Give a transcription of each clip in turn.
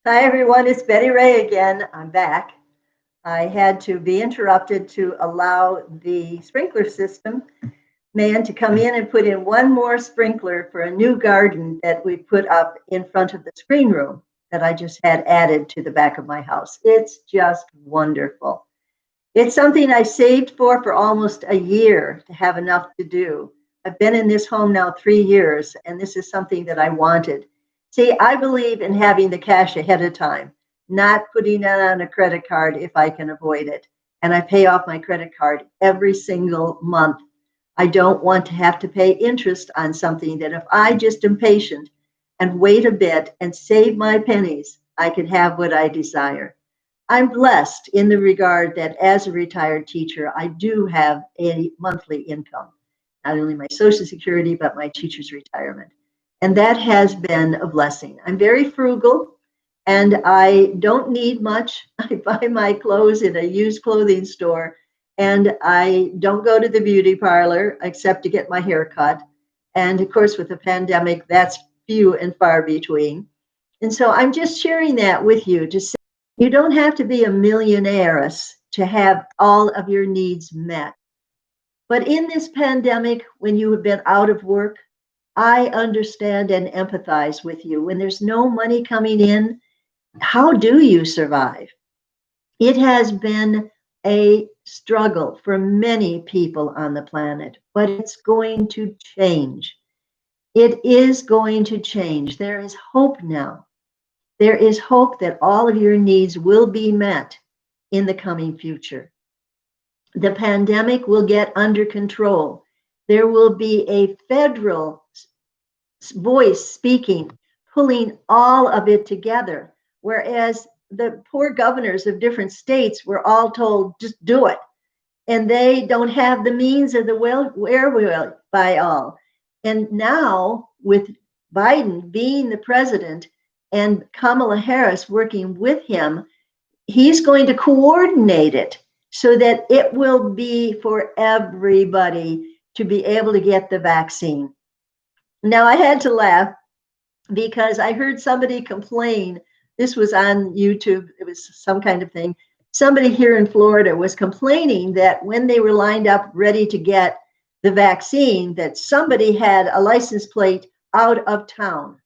Hi, everyone. It's Betty Ray again. I'm back. I had to be interrupted to allow the sprinkler system man to come in and put in one more sprinkler for a new garden that we put up in front of the screen room that I just had added to the back of my house. It's just wonderful. It's something I saved for almost a year to have enough to do. I've been in this home now 3 years, and this is something that I wanted. See, I believe in having the cash ahead of time, not putting it on a credit card if I can avoid it. And I pay off my credit card every single month. I don't want to have to pay interest on something that if I just am patient and wait a bit and save my pennies, I can have what I desire. I'm blessed in the regard that as a retired teacher, I do have a monthly income, not only my Social Security, but my teacher's retirement. And that has been a blessing. I'm very frugal and I don't need much. I buy my clothes in a used clothing store and I don't go to the beauty parlor except to get my hair cut. And of course, with the pandemic, that's few and far between. And so I'm just sharing that with you to say you don't have to be a millionaire to have all of your needs met. But in this pandemic, when you have been out of work, I understand and empathize with you. When there's no money coming in, how do you survive? It has been a struggle for many people on the planet, but it's going to change. It is going to change. There is hope now. There is hope that all of your needs will be met in the coming future. The pandemic will get under control. There will be a federal voice speaking, pulling all of it together, whereas the poor governors of different states were all told, just do it. And they don't have the means or the wherewithal by all. And now, with Biden being the president and Kamala Harris working with him, he's going to coordinate it so that it will be for everybody to be able to get the vaccine. Now, I had to laugh because I heard somebody complain. This was on YouTube, it was some kind of thing. Somebody here in Florida was complaining that when they were lined up ready to get the vaccine, that somebody had a license plate out of town.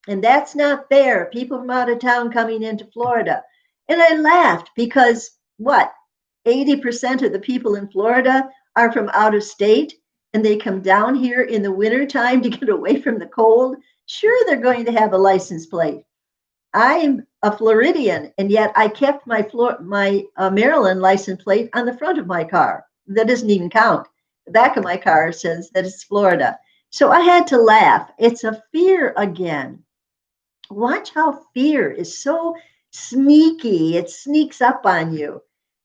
And that's not fair. People from out of town coming into Florida. And I laughed because what? 80% of the people in Florida are from out of state and they come down here in the wintertime to get away from the cold. Sure, they're going to have a license plate. I'm a Floridian, and yet I kept my Maryland license plate on the front of my car. That doesn't even count. The back of my car says that it's Florida. So I had to laugh. It's a fear again. Watch how fear is so sneaky. It sneaks up on you.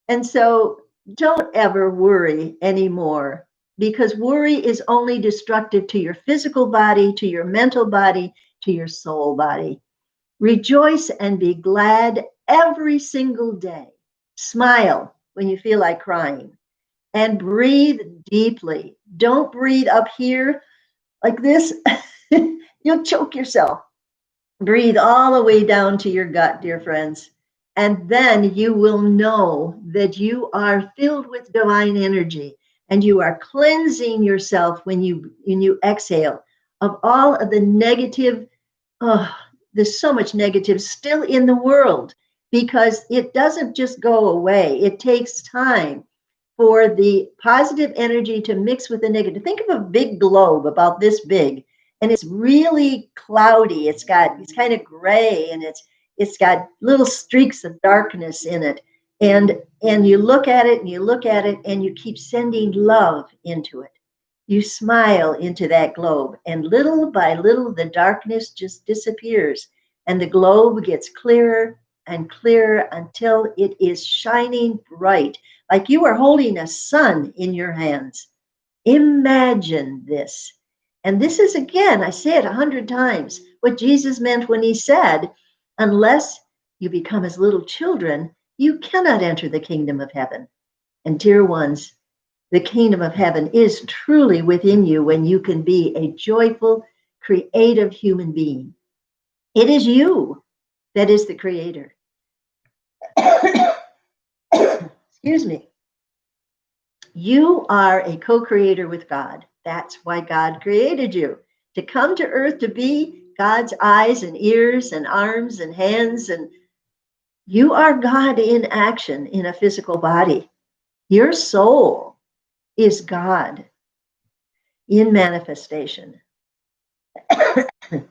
And so don't ever worry anymore because worry is only destructive to your physical body, to your mental body, to your soul body. Rejoice and be glad every single day. Smile when you feel like crying and breathe deeply. Don't breathe up here like this. You'll choke yourself. Breathe all the way down to your gut, dear friends. And then you will know that you are filled with divine energy and you are cleansing yourself when you exhale of all of the negative. Oh, there's so much negative still in the world because it doesn't just go away. It takes time for the positive energy to mix with the negative. Think of a big globe about this big, and it's really cloudy. It's kind of gray, and it's got little streaks of darkness in it. And you look at it and you look at it and you keep sending love into it. You smile into that globe, and little by little, the darkness just disappears, and the globe gets clearer and clearer until it is shining bright, like you are holding a sun in your hands. Imagine this. And this is, again, I say it 100 times, what Jesus meant when he said, unless you become as little children, you cannot enter the kingdom of heaven. And dear ones, the kingdom of heaven is truly within you when you can be a joyful, creative human being. It is you that is the creator. Excuse me. You are a co-creator with God. That's why God created you, to come to earth, to be God's eyes and ears and arms and hands. And you are God in action in a physical body. Your soul is God in manifestation.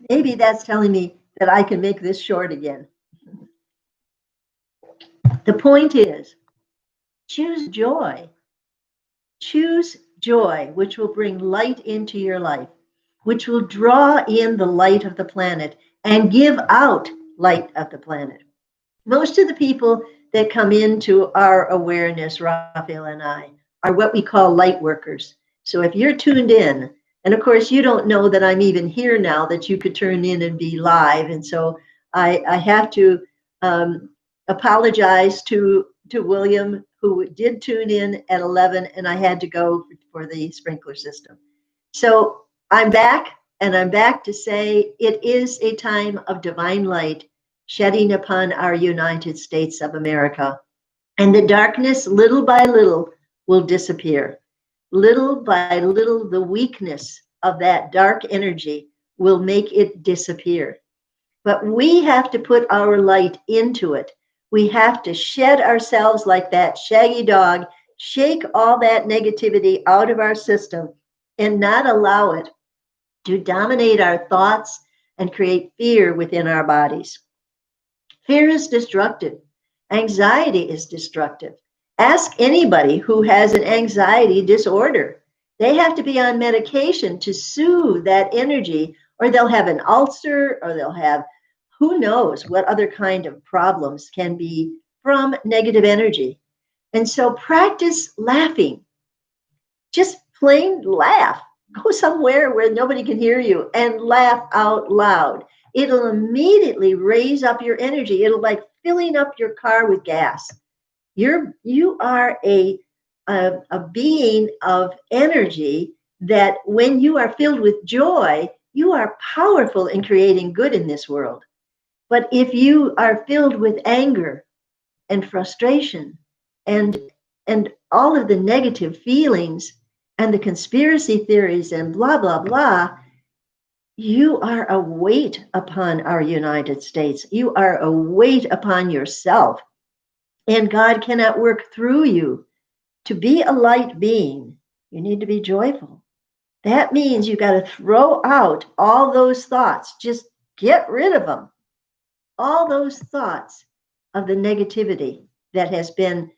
Maybe that's telling me that I can make this short again. The point is, choose joy. Choose joy, which will bring light into your life, which will draw in the light of the planet and give out light of the planet. Most of the people that come into our awareness, Raphael and I, are what we call light workers. So if you're tuned in, and of course you don't know that I'm even here now, that you could turn in and be live. And so I have to apologize to William, who did tune in at 11, and I had to go for the sprinkler system. So I'm back, and I'm back to say it is a time of divine light shedding upon our United States of America. And the darkness, little by little, will disappear. Little by little, the weakness of that dark energy will make it disappear. But we have to put our light into it. We have to shed ourselves like that shaggy dog, shake all that negativity out of our system and not allow it to dominate our thoughts and create fear within our bodies. Fear is destructive. Anxiety is destructive. Ask anybody who has an anxiety disorder. They have to be on medication to soothe that energy, or they'll have an ulcer, or they'll have who knows what other kind of problems can be from negative energy. And so practice laughing. Just plain laugh. Go somewhere where nobody can hear you and laugh out loud. It'll immediately raise up your energy. It'll like filling up your car with gas. You are a being of energy that when you are filled with joy, you are powerful in creating good in this world. But if you are filled with anger and frustration and all of the negative feelings and the conspiracy theories and blah, blah, blah, you are a weight upon our United States. You are a weight upon yourself. And God cannot work through you. To be a light being, you need to be joyful. That means you got to throw out all those thoughts. Just get rid of them. All those thoughts of the negativity that has been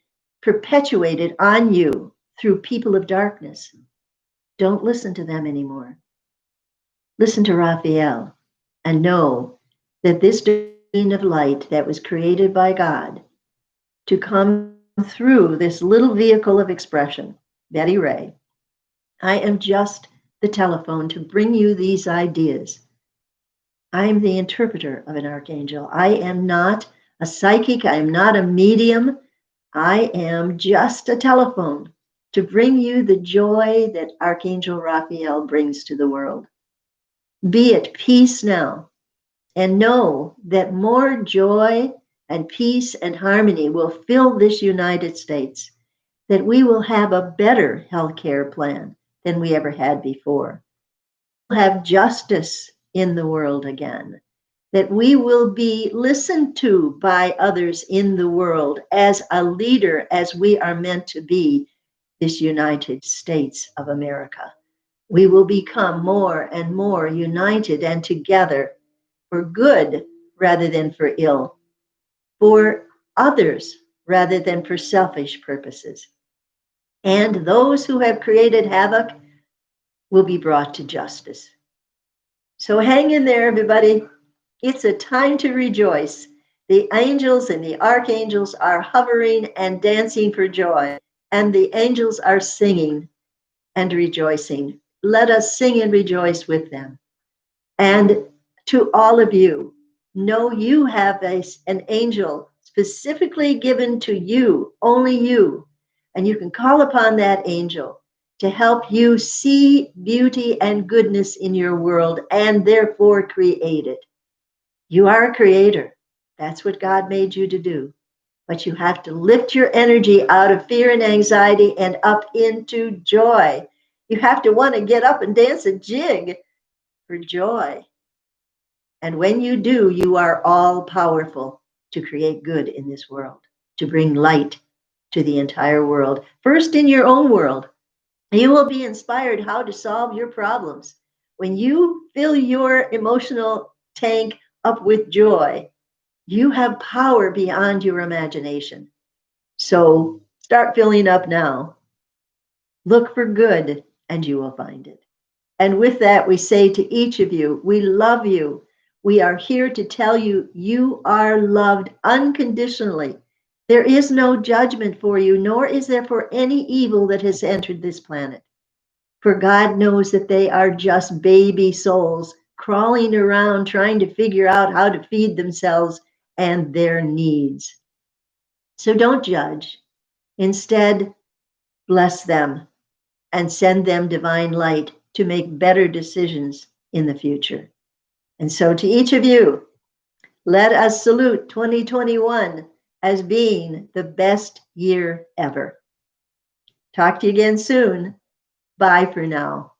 perpetuated on you through people of darkness. Don't listen to them anymore. Listen to Raphael and know that this being of light that was created by God to come through this little vehicle of expression, Betty Ray, I am just the telephone to bring you these ideas. I am the interpreter of an archangel. I am not a psychic. I am not a medium. I am just a telephone to bring you the joy that Archangel Raphael brings to the world. Be at peace now, and know that more joy and peace and harmony will fill this United States, that we will have a better healthcare plan than we ever had before. We'll have justice in the world again, that we will be listened to by others in the world as a leader, as we are meant to be this United States of America. We will become more and more united and together for good rather than for ill, for others rather than for selfish purposes. And those who have created havoc will be brought to justice. So hang in there, everybody. It's a time to rejoice. The angels and the archangels are hovering and dancing for joy, and the angels are singing and rejoicing. Let us sing and rejoice with them. And to all of you, know you have an angel specifically given to you, only you, and you can call upon that angel to help you see beauty and goodness in your world and therefore create it. You are a creator. That's what God made you to do. But you have to lift your energy out of fear and anxiety and up into joy. You have to want to get up and dance a jig for joy. And when you do, you are all powerful to create good in this world, to bring light to the entire world. First, in your own world, you will be inspired how to solve your problems. When you fill your emotional tank up with joy, you have power beyond your imagination. So start filling up now. Look for good and you will find it. And with that, we say to each of you, we love you. We are here to tell you, you are loved unconditionally. There is no judgment for you, nor is there for any evil that has entered this planet. For God knows that they are just baby souls crawling around trying to figure out how to feed themselves and their needs. So don't judge. Instead, bless them and send them divine light to make better decisions in the future. And so to each of you, let us salute 2021 as being the best year ever. Talk to you again soon. Bye for now.